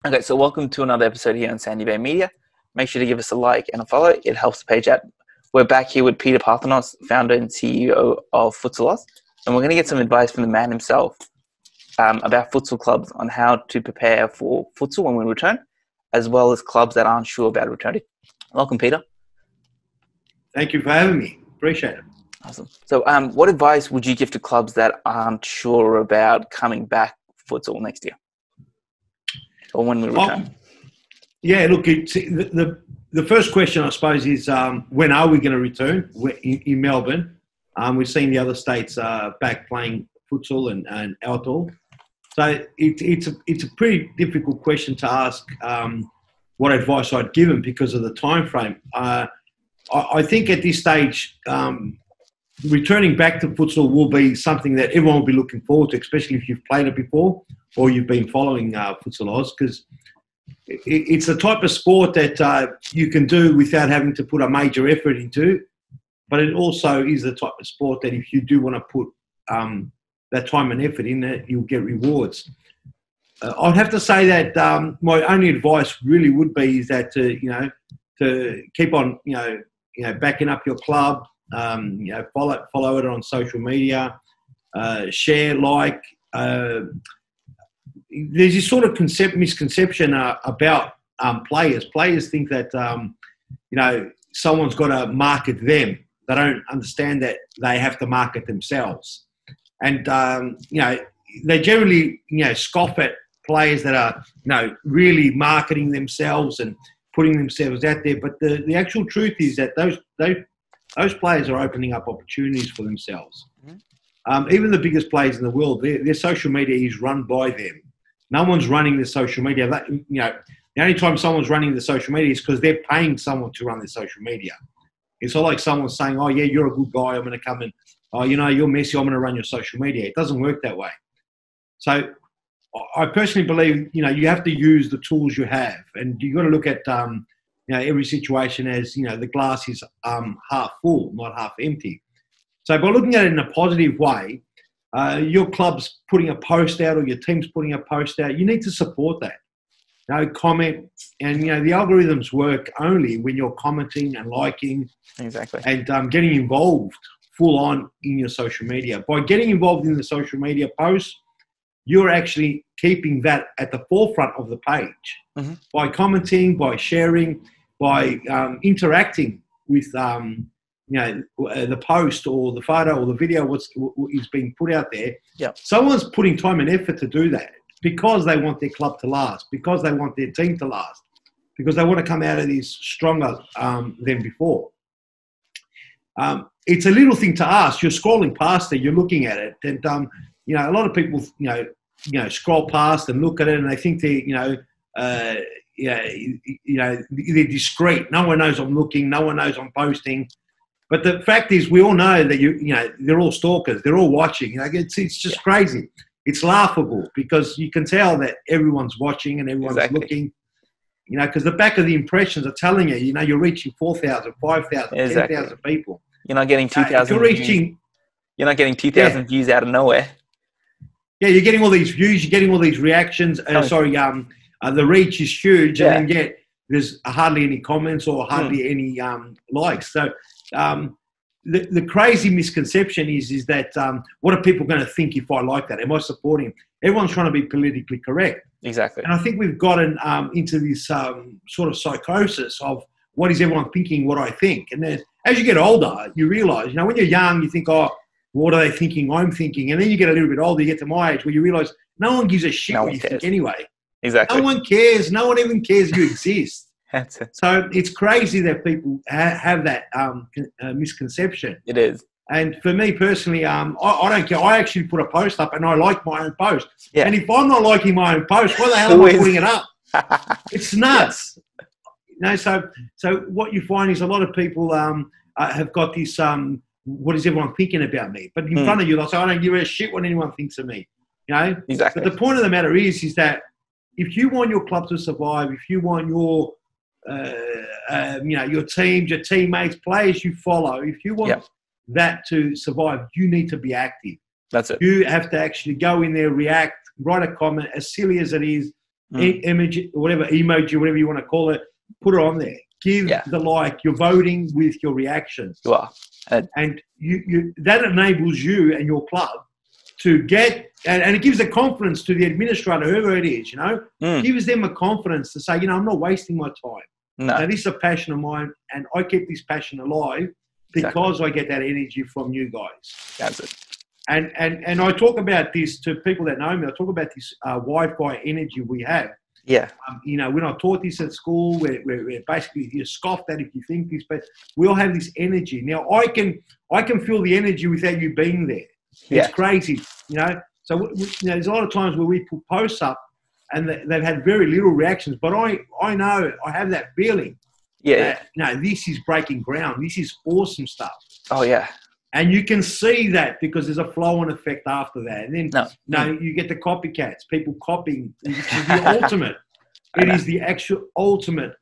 Okay, so welcome to another episode here on Sandybay Media. Make sure to give us a like and a follow. It helps the page out. We're back here with Peter Parthimos, founder and CEO of Futsal, and we're going to get some advice from the man himself about futsal clubs on how to prepare for futsal when we return, as well as clubs that aren't sure about returning. Welcome, Peter. Thank you for having me. Appreciate it. Awesome. So what advice would you give to clubs that aren't sure about coming back futsal next year or when we return? Yeah, look, the first question, I suppose, is when are we going to return? We're in Melbourne. We've seen the other states back playing futsal and outdoor. So it's a pretty difficult question to ask what advice I'd give them because of the time frame. I think at this stage, returning back to futsal will be something that everyone will be looking forward to, especially if you've played it before or you've been following Futsal Oz, because it's a type of sport that you can do without having to put a major effort into, but it also is the type of sport that if you do want to put that time and effort in it, you'll get rewards. I'd have to say that my only advice really would be is that to keep on backing up your club, follow it on social media, share, like. There's this sort of misconception about players. Players think that someone's got to market them. They don't understand that they have to market themselves, and they generally scoff at players that are really marketing themselves and putting themselves out there. But the actual truth is that those players are opening up opportunities for themselves. Mm-hmm. Even the biggest players in the world, their social media is run by them. No one's running the social media. The only time someone's running the social media is because they're paying someone to run their social media. It's not like someone's saying, "Oh yeah, you're a good guy. I'm going to come and you're Messi. I'm going to run your social media." It doesn't work that way. So I personally believe you have to use the tools you have, and you got to look at every situation as the glass is half full, not half empty. So by looking at it in a positive way, your club's putting a post out or your team's putting a post out, you need to support that. Comment, and the algorithms work only when you're commenting and liking, exactly, and getting involved full on in your social media. By getting involved in the social media posts, you're actually keeping that at the forefront of the page. Mm-hmm. By commenting, by sharing, by interacting with the post or the photo or the video what is being put out there. Yep. Someone's putting time and effort to do that because they want their club to last, because they want their team to last, because they want to come out of this stronger than before. It's a little thing to ask. You're scrolling past it, you're looking at it, and a lot of people scroll past and look at it and they think they're they're discreet. No one knows I'm looking. No one knows I'm posting. But the fact is, we all know that they're all stalkers. They're all watching. It's just crazy. It's laughable because you can tell that everyone's watching and everyone's looking. Because the back of the impressions are telling you. You're reaching 4,000, 5,000, 10,000 people. You're not getting 2,000. You're not getting 2,000 views out of nowhere. Yeah, you're getting all these views. You're getting all these reactions. The reach is huge, and then yet there's hardly any comments or hardly any likes. So the crazy misconception is that what are people going to think if I like that? Am I supporting? Everyone's trying to be politically correct. Exactly. And I think we've gotten into this sort of psychosis of what is everyone thinking, what I think. And then as you get older, you realise, when you're young, you think, oh, what are they thinking? I'm thinking. And then you get a little bit older, you get to my age where you realise no one gives a shit what you think anyway. Exactly. No one cares. No one even cares you exist. That's it. So it's crazy that people have that misconception. It is. And for me personally, I don't care. I actually put a post up and I like my own post. Yeah. And if I'm not liking my own post, why the hell am I putting it up? It's nuts. So what you find is a lot of people have got this, what is everyone thinking about me? But in front of you, they'll say, I don't give a shit what anyone thinks of me. Exactly. But the point of the matter is that if you want your club to survive, if you want your teams, your teammates, players you follow, if you want that to survive, you need to be active. That's it. You have to actually go in there, react, write a comment, as silly as it is, image, whatever emoji, whatever you want to call it, put it on there. Give the like. You're voting with your reactions. You are. And you that enables you and your club to get, and it gives the confidence to the administrator, whoever it is, gives them a confidence to say, I'm not wasting my time. No. So this is a passion of mine, and I keep this passion alive because I get that energy from you guys. That's it. And I talk about this to people that know me. I talk about this Wi-Fi energy we have. Yeah. We're not taught this at school. We're basically, you're scoffed at if you think this, but we all have this energy. Now, I can feel the energy without you being there. It's crazy, So there's a lot of times where we put posts up and they've had very little reactions, but I know, I have that feeling. Yeah. This is breaking ground. This is awesome stuff. Oh, yeah. And you can see that because there's a flow-on effect after that. And then you get the copycats, people copying, which is the ultimate. It is the actual ultimate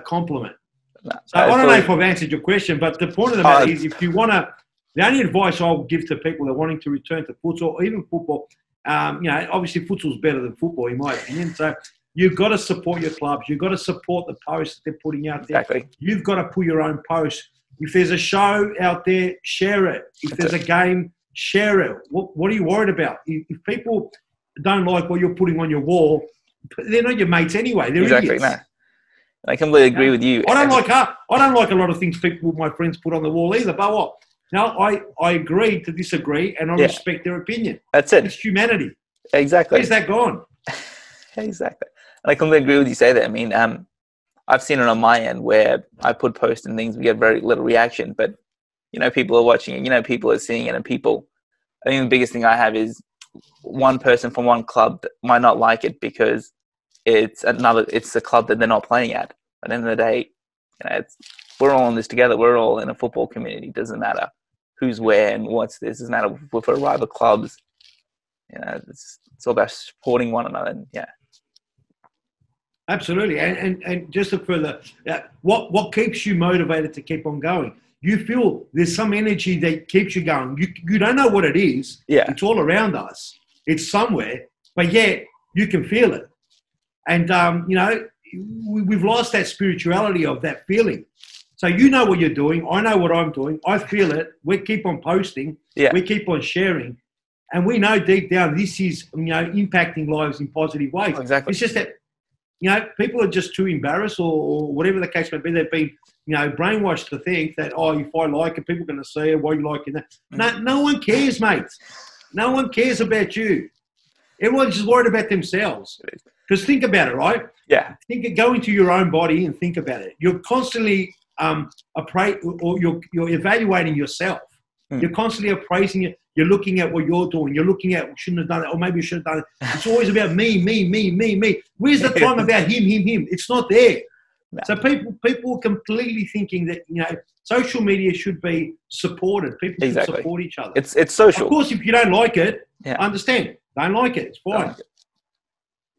compliment. No, so I don't know if I've answered your question, but the point of the matter is, if you want to, the only advice I'll give to people that are wanting to return to futsal or even football, obviously futsal is better than football in my opinion. So you've got to support your clubs. You've got to support the posts that they're putting out there. Exactly. You've got to put your own posts. If there's a show out there, share it. If there's a game, share it. What are you worried about? If people don't like what you're putting on your wall, they're not your mates anyway. They're idiots. No. I completely agree with you. I don't like a lot of things my friends put on the wall either. But what? No, I agree to disagree, and I respect their opinion. That's it. It's humanity. Exactly. Where's that gone? Exactly. And I completely agree with you say that. I mean, I've seen it on my end where I put posts and things, we get very little reaction, but people are watching it, people are seeing it, and I think the biggest thing I have is one person from one club that might not like it because it's a club that they're not playing at. But at the end of the day, we're all in this together. We're all in a football community. It doesn't matter who's where and what's this. It doesn't matter with our rival clubs. It's all about supporting one another. And absolutely. And just to further, what keeps you motivated to keep on going? You feel there's some energy that keeps you going. You don't know what it is. Yeah. It's all around us. It's somewhere, but yet you can feel it. And, we've lost that spirituality of that feeling. So you know what you're doing. I know what I'm doing. I feel it. We keep on posting. Yeah. We keep on sharing. And we know deep down this is, impacting lives in positive ways. Exactly. It's just that, people are just too embarrassed or whatever the case may be. They've been, brainwashed to think that, if I like it, people are going to see it. Why are you liking that? No one cares, mate. No one cares about you. Everyone's just worried about themselves. Because think about it, right? Yeah. Go into your own body and think about it. You're constantly you're evaluating yourself. You're constantly appraising it. You're looking at what you're doing. You're looking at shouldn't have done it, or maybe you should have done it. It's always about me. Where's the time about him? It's not there. No. So people are completely thinking that social media should be supported. People should support each other. It's social. Of course, if you don't like it, understand. Don't like it. It's fine.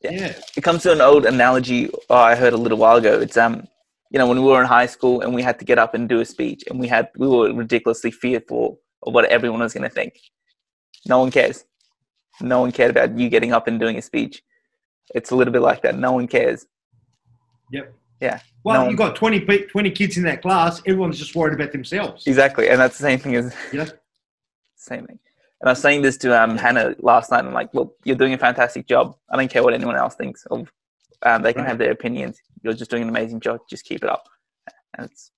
Yeah. It comes to an old analogy I heard a little while ago. It's when we were in high school and we had to get up and do a speech, and we were ridiculously fearful of what everyone was going to think. No one cares. No one cared about you getting up and doing a speech. It's a little bit like that. No one cares. Yep. Yeah. Well, you've got 20 kids in that class. Everyone's just worried about themselves. Exactly. And that's the same thing as same thing. And I was saying this to Hannah last night. I'm like, look, you're doing a fantastic job. I don't care what anyone else thinks of. They can have their opinions. You're just doing an amazing job. Just keep it up. And it's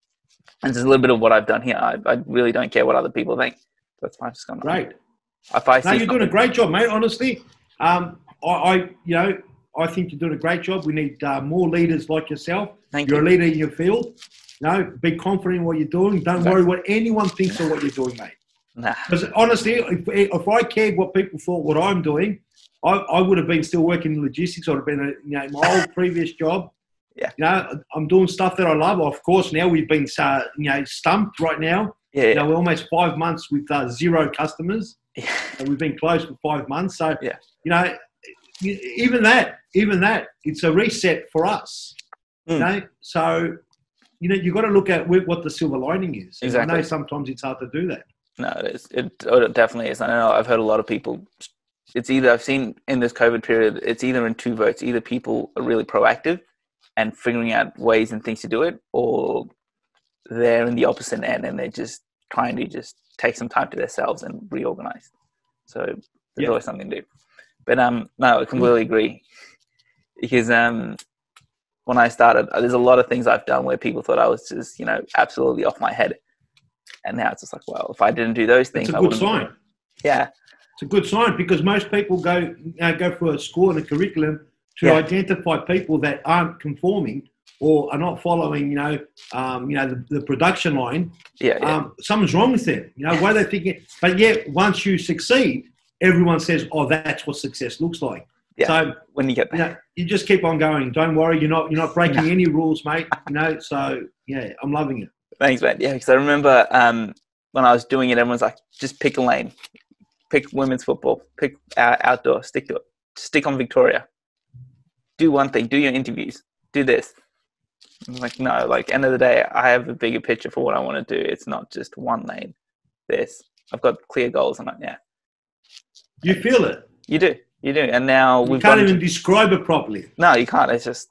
just a little bit of what I've done here. I really don't care what other people think. That's fine. Just great. You're doing a great job, mate. Honestly, I think you're doing a great job. We need more leaders like yourself. You're a leader in your field. Be confident in what you're doing. Don't worry what anyone thinks of what you're doing, mate. Because honestly, if I cared what people thought what I'm doing, I would have been still working in logistics. I would have been, my old previous job. Yeah. I'm doing stuff that I love. Of course, now we've been, stumped right now. Yeah. We're almost 5 months with 0 customers. Yeah. And we've been closed for 5 months. So, even that, it's a reset for us. So, you've got to look at what the silver lining is. Exactly. I know sometimes it's hard to do that. No, it is. It definitely is. I know I've heard a lot of people it's either, I've seen in this COVID period, it's either in two votes. Either people are really proactive and figuring out ways and things to do it, or they're in the opposite end and they're just trying to just take some time to themselves and reorganize. So there's always something to do. But no, I completely agree. Because when I started, there's a lot of things I've done where people thought I was just, absolutely off my head. And now it's just like, well, if I didn't do those things, it's a good sign. Yeah. It's a good sign, because most people go for a school and a curriculum to identify people that aren't conforming or are not following, the production line. Something's wrong with them. Why are they thinking? But yet, once you succeed, everyone says, "Oh, that's what success looks like." Yeah. So when you get there, you just keep on going. Don't worry, you're not breaking any rules, mate. So yeah, I'm loving it. Thanks, man. Yeah, because I remember when I was doing it, everyone's like, "Just pick a lane, pick women's football, pick outdoor, stick to it, stick on Victoria, do one thing, do your interviews, do this." I'm like, no, end of the day, I have a bigger picture for what I want to do. It's not just one lane. I've got clear goals. I'm like, yeah. You feel it. You do. And now you can't even describe it properly. No, you can't. It's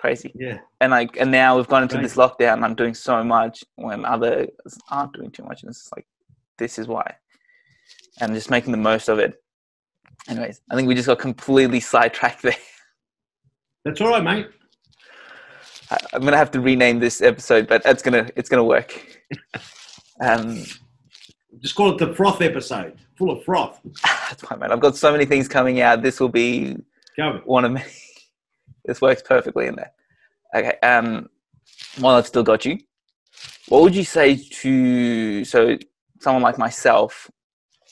crazy. Yeah. And now we've gone into this lockdown and I'm doing so much when others aren't doing too much. And it's like, this is why. And just making the most of it. Anyways, I think we just got completely sidetracked there. That's all right, mate. I'm gonna have to rename this episode, but it's gonna work. Just call it the froth episode, full of froth. That's fine, man. I've got so many things coming out. This will be one of many. This works perfectly in there. Okay. While I've still got you, what would you say to someone like myself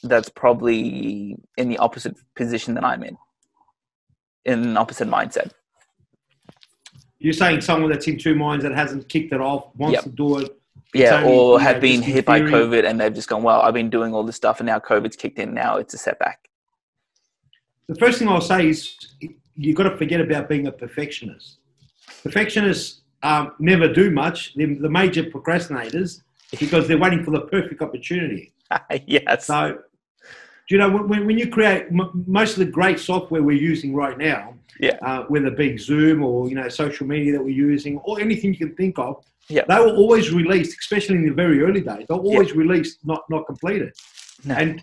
that's probably in the opposite position that I'm in an opposite mindset? You're saying someone that's in two minds that hasn't kicked it off, wants to do it. Yeah, or have been hit by COVID and they've just gone, well, I've been doing all this stuff and now COVID's kicked in. Now it's a setback. The first thing I'll say is you've got to forget about being a perfectionist. Perfectionists never do much. They're the major procrastinators because they're waiting for the perfect opportunity. Yes. So, when you create most of the great software we're using right now, whether it be Zoom or, social media that we're using or anything you can think of, they were always released, especially in the very early days. They're always released, not completed. No. And,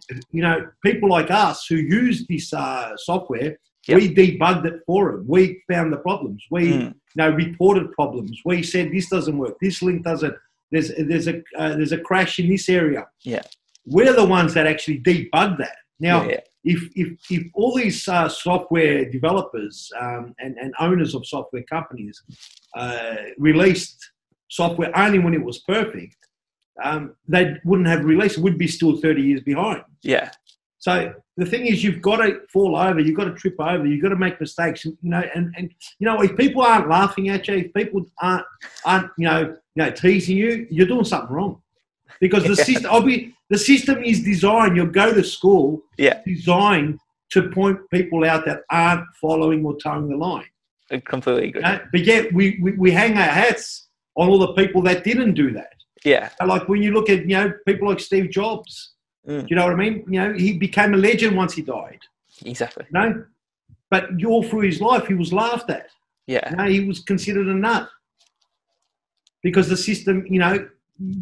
people like us who use this software, we debugged it for them. We found the problems. We reported problems. We said this doesn't work. This link doesn't. There's a crash in this area. Yeah. We're the ones that actually debug that. Now, if all these software developers and owners of software companies released software only when it was perfect, they wouldn't have released it. Would be still 30 years behind. Yeah. So the thing is, you've got to fall over, you've got to trip over, you've got to make mistakes, and if people aren't laughing at you, if people aren't teasing you, you're doing something wrong. Because the system is designed, you'll go to school, designed to point people out that aren't following or towing the line. I completely agree. But yet we hang our hats on all the people that didn't do that. Yeah. Like when you look at, people like Steve Jobs, do you know what I mean? He became a legend once he died. Exactly. But all through his life, he was laughed at. Yeah. He was considered a nut. Because the system,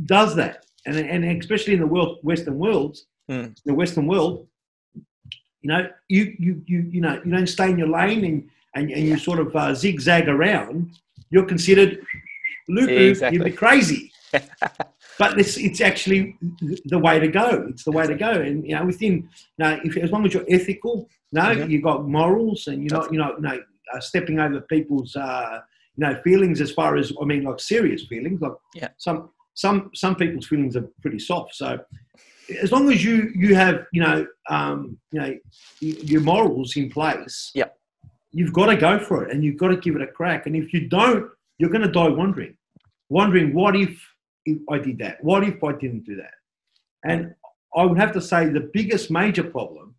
does that. And especially in the Western world, you don't stay in your lane and you sort of zigzag around. You're considered loopy. Exactly. You'd be crazy. But it's actually the way to go. It's the way to go. And as long as you're ethical, you've got morals, and you're not stepping over people's feelings as far as serious feelings. Like some people's feelings are pretty soft. So as long as you have your morals in place, you've got to go for it and you've got to give it a crack. And if you don't, you're going to die wondering what if I did that? What if I didn't do that? And I would have to say the biggest major problem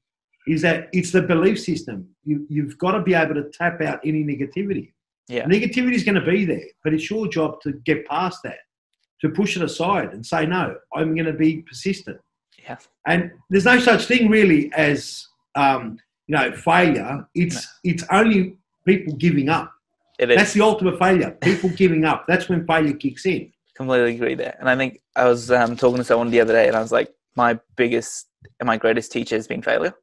is that it's the belief system. You've got to be able to tap out any negativity. Yeah. Negativity is going to be there, but it's your job to get past that, to push it aside and say, no, I'm going to be persistent. Yeah. And there's no such thing really as failure. It's only people giving up. It is. That's the ultimate failure. People giving up. That's when failure kicks in. Completely agree there. And I think I was talking to someone the other day, and I was like, my biggest and my greatest teacher has been failure.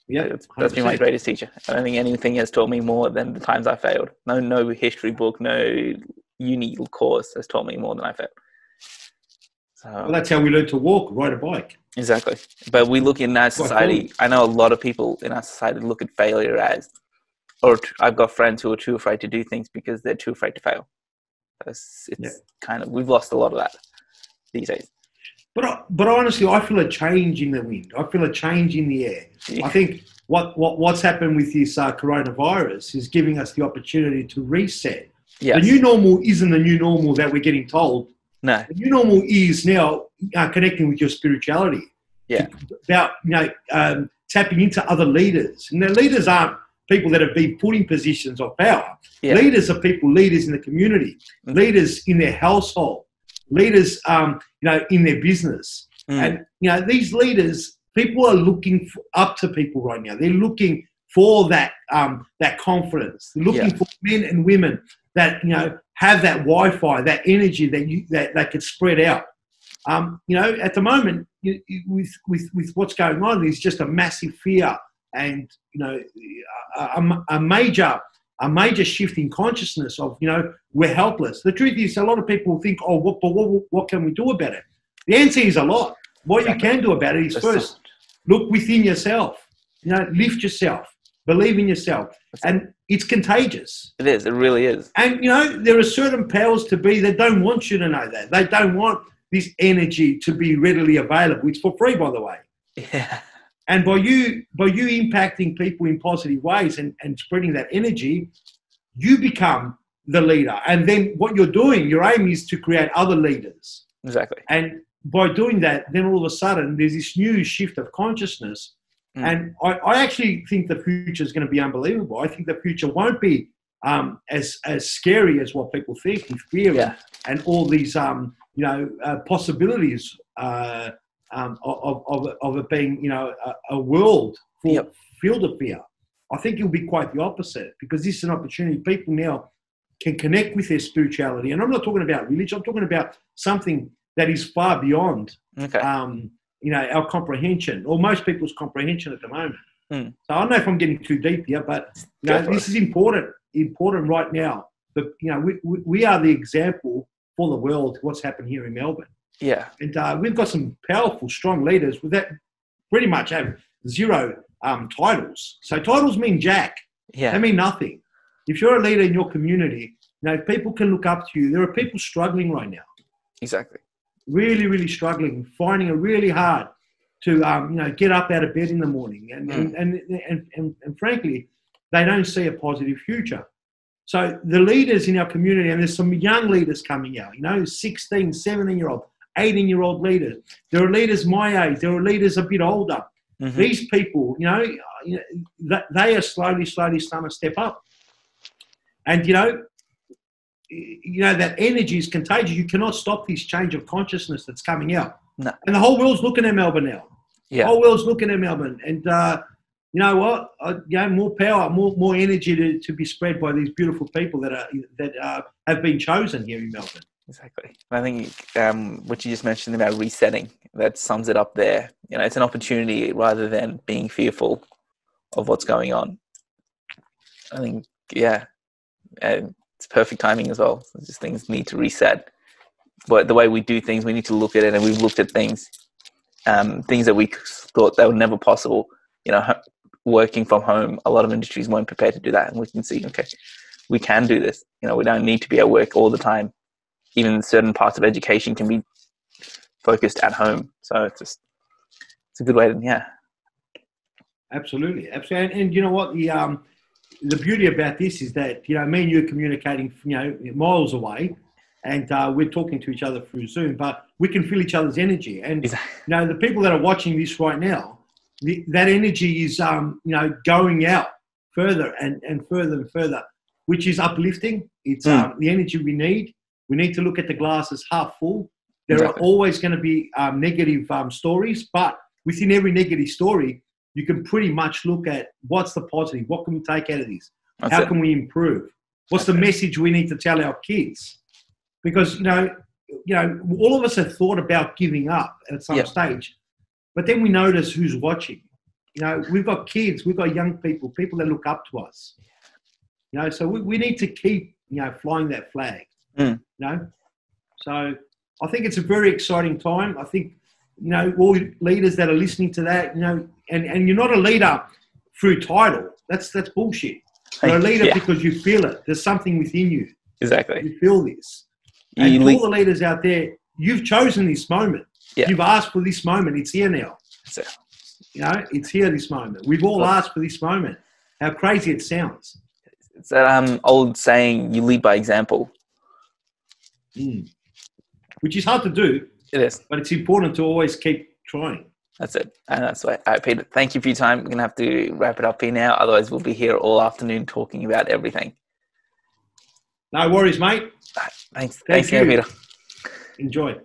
Yeah, that's been my greatest teacher. I don't think anything has taught me more than the times I failed. No history book, no uni course has taught me more than I failed. So, well, that's how we learn to walk, ride a bike. Exactly. But we look in our society, I know a lot of people in our society look at failure as, or I've got friends who are too afraid to do things because they're too afraid to fail. It's kind of, we've lost a lot of that these days. But honestly, I feel a change in the wind. I feel a change in the air. Yeah. I think what's happened with this coronavirus is giving us the opportunity to reset. Yes. The new normal isn't the new normal that we're getting told. No. The new normal is now connecting with your spirituality. Yeah. About tapping into other leaders. And the leaders aren't people that have been put in positions of power. Yeah. Leaders are leaders in the community, leaders in their household, leaders, in their business. And, these leaders, people are looking up to people right now. They're looking for that confidence. They're looking for men and women that, have that Wi-Fi, that energy that could spread out. At the moment, with what's going on, there's just a massive fear and, a major shift in consciousness of, we're helpless. The truth is, a lot of people think, what can we do about it? The answer is a lot. What you can do about it is first, look within yourself, lift yourself, believe in yourself. And it's contagious. It is. It really is. And, there are certain powers to be that don't want you to know that. They don't want this energy to be readily available. It's for free, by the way. Yeah. And by you impacting people in positive ways and spreading that energy, you become the leader. And then what you're doing, your aim is to create other leaders. Exactly. And by doing that, then all of a sudden there's this new shift of consciousness. And I actually think the future is going to be unbelievable. I think the future won't be as scary as what people think with fear and all these possibilities of it being, a world filled of fear. I think it'll be quite the opposite, because this is an opportunity. People now can connect with their spirituality. And I'm not talking about religion. I'm talking about something that is far beyond, our comprehension, or most people's comprehension at the moment. So I don't know if I'm getting too deep here, but this is important right now. But, we are the example for the world, what's happened here in Melbourne. Yeah. And we've got some powerful, strong leaders that pretty much have zero titles. So titles mean jack. Yeah. They mean nothing. If you're a leader in your community, if people can look up to you, there are people struggling right now. Exactly. Really, really struggling, finding it really hard to, get up out of bed in the morning. And frankly, they don't see a positive future. So the leaders in our community, and there's some young leaders coming out, 16, 17-year-old, 18-year-old leaders. There are leaders my age. There are leaders a bit older. These people, they are slowly starting to step up. And, that energy is contagious. You cannot stop this change of consciousness that's coming out. No. And the whole world's looking at Melbourne now. Yeah. The whole world's looking at Melbourne. And, you know what? More power, more energy to be spread by these beautiful people that have been chosen here in Melbourne. Exactly. I think what you just mentioned about resetting, that sums it up there. It's an opportunity rather than being fearful of what's going on. I think, it's perfect timing as well. It's just things need to reset. But the way we do things, we need to look at it, and we've looked at things that we thought that were never possible. Working from home, a lot of industries weren't prepared to do that, and we can see, okay, we can do this. We don't need to be at work all the time. Even certain parts of education can be focused at home. So it's a good way to, Absolutely. And you know what? The beauty about this is that, me and you are communicating, miles away, and we're talking to each other through Zoom, but we can feel each other's energy. And, the people that are watching this right now, that energy is, going out further and further and further, which is uplifting. It's the energy we need. We need to look at the glass as half full. There are always going to be negative stories, but within every negative story, you can pretty much look at what's the positive, what can we take out of this, how can we improve, what's the message we need to tell our kids, because you know, all of us have thought about giving up at some stage, but then we notice who's watching. You know, we've got kids, we've got young people that look up to us. You know, so we need to keep, you know, flying that flag. You know, so I think it's a very exciting time. I think, you know, all leaders that are listening to that, you know, and you're not a leader through title. That's bullshit. You're a leader because you feel it. There's something within you. Exactly. You feel this. And to all the leaders out there, you've chosen this moment. You've asked for this moment. It's here now. You know, it's here, this moment. We've all asked for this moment. How crazy it sounds. It's that old saying, you lead by example. Which is hard to do. It is. But it's important to always keep trying. That's it. And that's why. All right, Peter, thank you for your time. We're going to have to wrap it up here now. Otherwise, we'll be here all afternoon talking about everything. No worries, mate. Thanks, Peter. Enjoy.